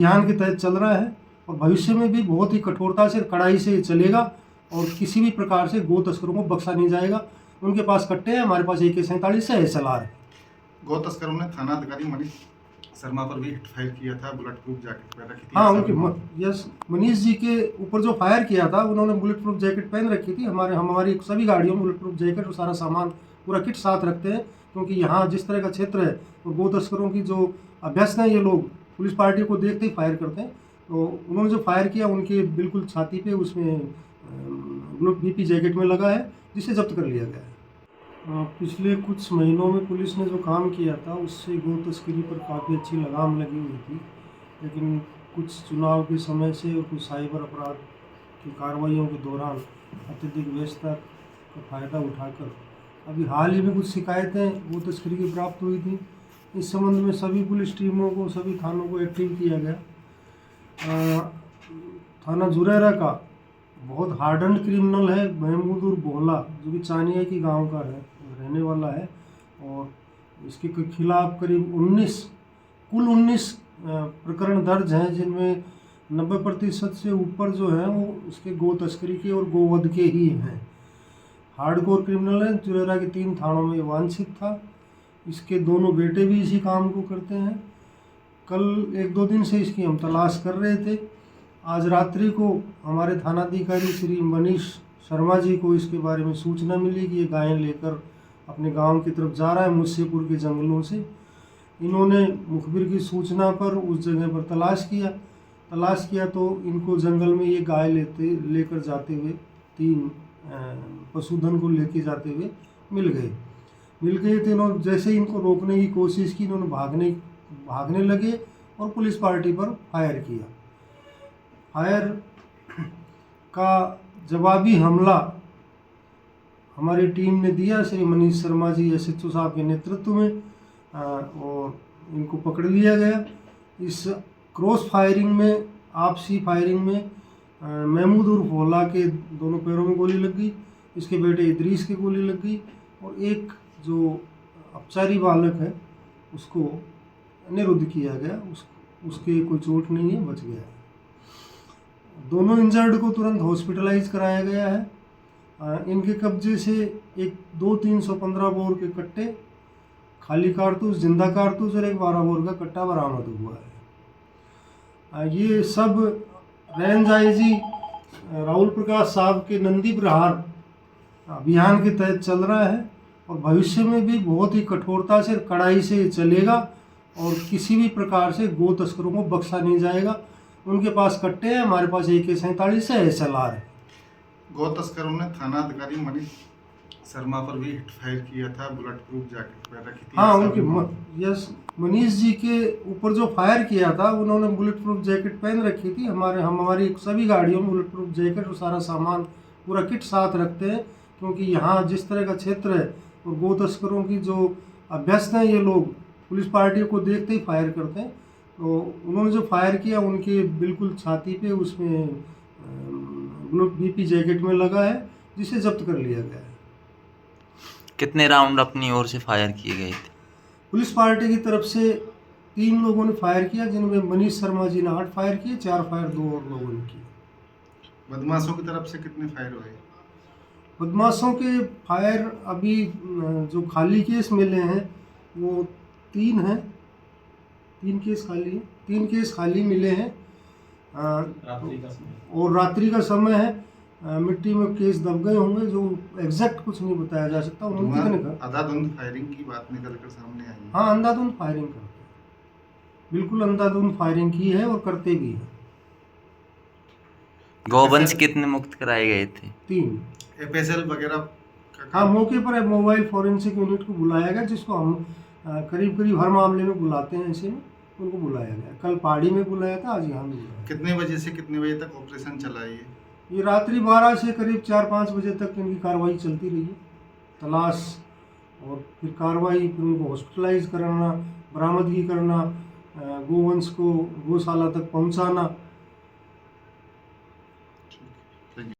अभियान के तहत चल रहा है और भविष्य में भी बहुत ही कठोरता से कड़ाई से चलेगा और किसी भी प्रकार से गो तस्करों को बख्शा नहीं जाएगा। उनके पास कट्टे हैं, हमारे पास AK-47 है, SLR है। गौ तस्करों ने थाना अधिकारी मनीष शर्मा पर भी हिट फायर किया था, बुलेट प्रूफ जैकेट पहन रखी थी। हाँ, उनके यस मनीष जी के ऊपर जो फायर किया था उन्होंने बुलेट प्रूफ जैकेट पहन रखी थी। हमारी सभी गाड़ियों में बुलेट प्रूफ जैकेट और सारा सामान पूरा किट साथ रखते हैं, क्योंकि यहाँ जिस तरह का क्षेत्र है और गो तस्करों की जो अभ्यस्त हैं ये लोग पुलिस पार्टी को देखते ही फायर करते हैं। तो उन्होंने जो फायर किया उनके बिल्कुल छाती पे उसमें BP जैकेट में लगा है, जिसे जब्त कर लिया गया है। पिछले कुछ महीनों में पुलिस ने जो काम किया था उससे गो तस्करी पर काफ़ी अच्छी लगाम लगी हुई थी, लेकिन कुछ चुनाव के समय से और कुछ साइबर अपराध की कार्रवाइयों के दौरान अत्यधिक व्यस्तता का फ़ायदा उठाकर अभी हाल ही में कुछ शिकायतें गो तस्करी की प्राप्त हुई थी। इस संबंध में सभी पुलिस टीमों को, सभी थानों को एक्टिव किया गया। थाना जुरेरा का बहुत हार्डन क्रिमिनल है महमूदुर बोहला, जो कि चानिया की गांव का रहने वाला है, और इसके खिलाफ करीब कुल 19 प्रकरण दर्ज हैं, जिनमें 90% से ऊपर जो है वो इसके गो तस्करी के और गोवध के ही हैं। हार्डकोर क्रिमिनल है। जुरेरा के 3 थानों में वांछित था। इसके दोनों बेटे भी इसी काम को करते हैं। कल 1-2 दिन से इसकी हम तलाश कर रहे थे। आज रात्रि को हमारे थानाधिकारी श्री मनीष शर्मा जी को इसके बारे में सूचना मिली कि ये गायें लेकर अपने गांव की तरफ जा रहा है मुस्सेपुर के जंगलों से। इन्होंने मुखबिर की सूचना पर उस जगह पर तलाश किया तो इनको जंगल में ये गाय लेकर जाते हुए 3 पशुधन को लेके जाते हुए मिल गए थे। इन्होंने जैसे इनको रोकने की कोशिश की, इन्होंने भागने लगे और पुलिस पार्टी पर फायर किया। फायर का जवाबी हमला हमारी टीम ने दिया, श्री मनीष शर्मा जी SHO साहब के नेतृत्व में, और इनको पकड़ लिया गया। इस क्रॉस फायरिंग में, आपसी फायरिंग में महमूद उर्फ भोला के दोनों पैरों में गोली लग गई, इसके बेटे इदरीस के गोली लग गई, और एक जो अपचारी बालक है उसको निरुद्ध किया गया। उसके कोई चोट नहीं है, बच गया है। दोनों इंजर्ड को तुरंत हॉस्पिटलाइज कराया गया है। इनके कब्जे से 2 315 बोर के कट्टे, खाली कारतूस, जिंदा कारतूस और एक 12 बोर का कट्टा बरामद हुआ है। ये सब रेंज IG राहुल प्रकाश साहब के नंदी प्रहार अभियान के तहत चल रहा है और भविष्य में भी बहुत ही कठोरता से, कड़ाई से चलेगा और किसी भी प्रकार से गो तस्करों को बख्शा नहीं जाएगा। उनके पास कट्टे हैं, हमारे पास AK-47 है, SLR है। गौ तस्करों ने थाना अधिकारी मनीष शर्मा पर भी हिट फायर किया था, बुलेट प्रूफ जैकेट पहन रखी थी। हाँ, उनके मनीष जी के ऊपर जो फायर किया था उन्होंने बुलेट प्रूफ जैकेट पहन रखी थी। हमारी सभी गाड़ियों में बुलेट प्रूफ जैकेट और सारा सामान पूरा किट साथ रखते हैं, क्योंकि यहाँ जिस तरह का क्षेत्र है और गो तस्करों की जो अभ्यस्त हैं ये लोग पुलिस पार्टी को देखते ही फायर करते हैं। तो उन्होंने जो फायर किया उनके बिल्कुल छाती पे उसमें BP जैकेट में लगा है, जिसे जब्त कर लिया गया है। कितने राउंड अपनी ओर से फायर किए गए थे? पुलिस पार्टी की तरफ से 3 लोगों ने फायर किया, जिनमें मनीष शर्मा जी ने 8 फायर किए, 4 फायर 2 और लोगों ने किए। बदमाशों की तरफ से कितने फायर हुए? बदमाशों के फायर अभी जो खाली केस मिले हैं वो 3 हैं। 3 केस खाली हैं, 3 केस खाली मिले हैं। और रात्रि का समय है, मिट्टी में केस दब गए होंगे, जो एग्जैक्ट कुछ नहीं बताया जा सकता। उन्होंने कितने का अंधाधुंध फायरिंग की बात निकल कर सामने आई है। हाँ, अंधाधुंध फायरिंग करते हैं, बिल्कुल अंधाधुंध फायरिंग की है और करते भी हैं। गोवंश कितने मुक्त कराए गए थे? 3। FSL वगैरह? हाँ, मौके पर मोबाइल फॉरेंसिक यूनिट को बुलाया गया, जिसको हम करीब हर मामले में बुलाते हैं, ऐसे में उनको बुलाया गया। कल पहाड़ी में बुलाया था, आज यहाँ में बुलाया। कितने बजे से कितने बजे तक ऑपरेशन चला है ये रात्रि 12 से करीब 4-5 बजे तक इनकी कार्रवाई चलती रही है। तलाश और फिर कार्रवाई, फिर उनको हॉस्पिटलाइज कराना, बरामदगी करना, गोवंश को गौशाला तक पहुँचाना।